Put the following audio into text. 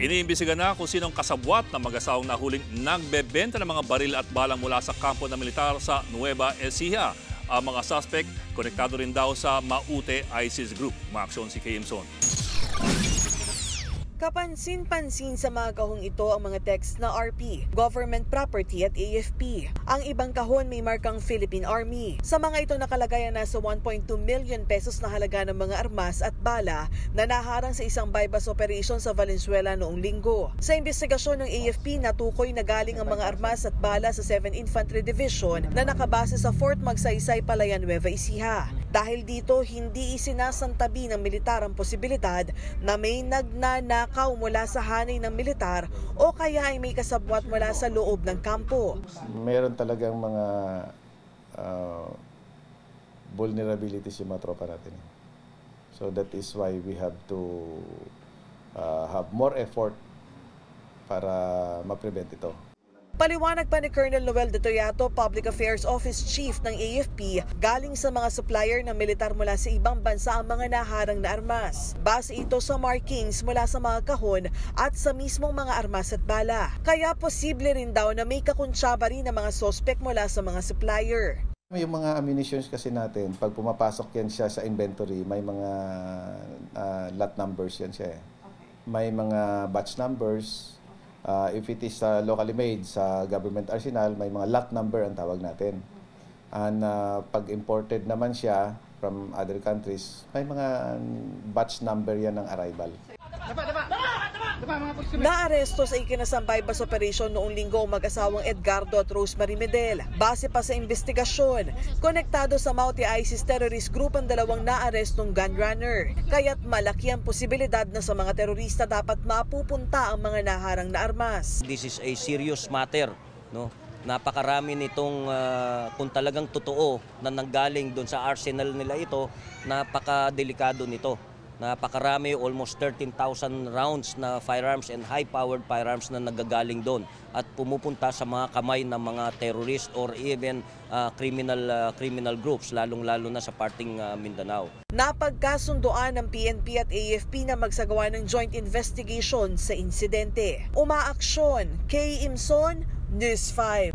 Iniimbisigan na kung sinong kasabwat na mag-asawang nahuling nagbebenta ng mga baril at balang mula sa kampo ng militar sa Nueva Ecija. Ang mga suspect, konektado rin daw sa Maute ISIS group. Maaksyon si Kim Son. Kapansin-pansin sa mga kahong ito ang mga text na RP, government property at AFP. Ang ibang kahon may markang Philippine Army. Sa mga ito nakalagay ang nasa 1.2 million pesos na halaga ng mga armas at bala na naharang sa isang bypass operation sa Valenzuela noong linggo. Sa investigasyon ng AFP, natukoy na galing ang mga armas at bala sa 7th Infantry Division na nakabase sa Fort Magsaysay, Palayan, Nueva Ecija. Dahil dito, hindi isinasantabi ng militar ang posibilidad na may nagnanakaw mula sa hanay ng militar o kaya ay may kasabwat mula sa loob ng kampo. Meron talagang mga vulnerabilities yung mga tropa natin. So that is why we have to have more effort para ma-prevent ito. Paliwanag pa ni Colonel Noel De Toyato, Public Affairs Office Chief ng AFP, galing sa mga supplier ng militar mula sa ibang bansa ang mga naharang na armas. Base ito sa markings mula sa mga kahon at sa mismong mga armas at bala. Kaya posible rin daw na may kakuntsaba rin ng mga suspect mula sa mga supplier. Yung mga ammunitions kasi natin, pag pumapasok yan siya sa inventory, may mga lot numbers yan siya. May mga batch numbers. If it is locally made sa government arsenal, may mga lot number ang tawag natin. And pag imported naman siya from other countries, may mga batch number yan ng arrival. Naaresto sa ikinasang bypass operation noong linggo mag-asawang Edgardo at Rosemary Medel. Base pa sa investigasyon, konektado sa Maute ISIS terrorist group ang dalawang naarestong gun runner. Kaya't malaki ang posibilidad na sa mga terorista dapat mapupunta ang mga naharang na armas. This is a serious matter, no? Napakarami nitong kung talagang totoo na nanggaling doon sa arsenal nila ito, napakadelikado nito. Napakarami, almost 13,000 rounds na firearms and high-powered firearms na nagagaling doon at pumupunta sa mga kamay ng mga terrorist or even criminal groups, lalong-lalo na sa parting Mindanao. Napagkasundoan ng PNP at AFP na magsagawa ng joint investigation sa insidente. Umaaksyon, Kay Imson, News 5.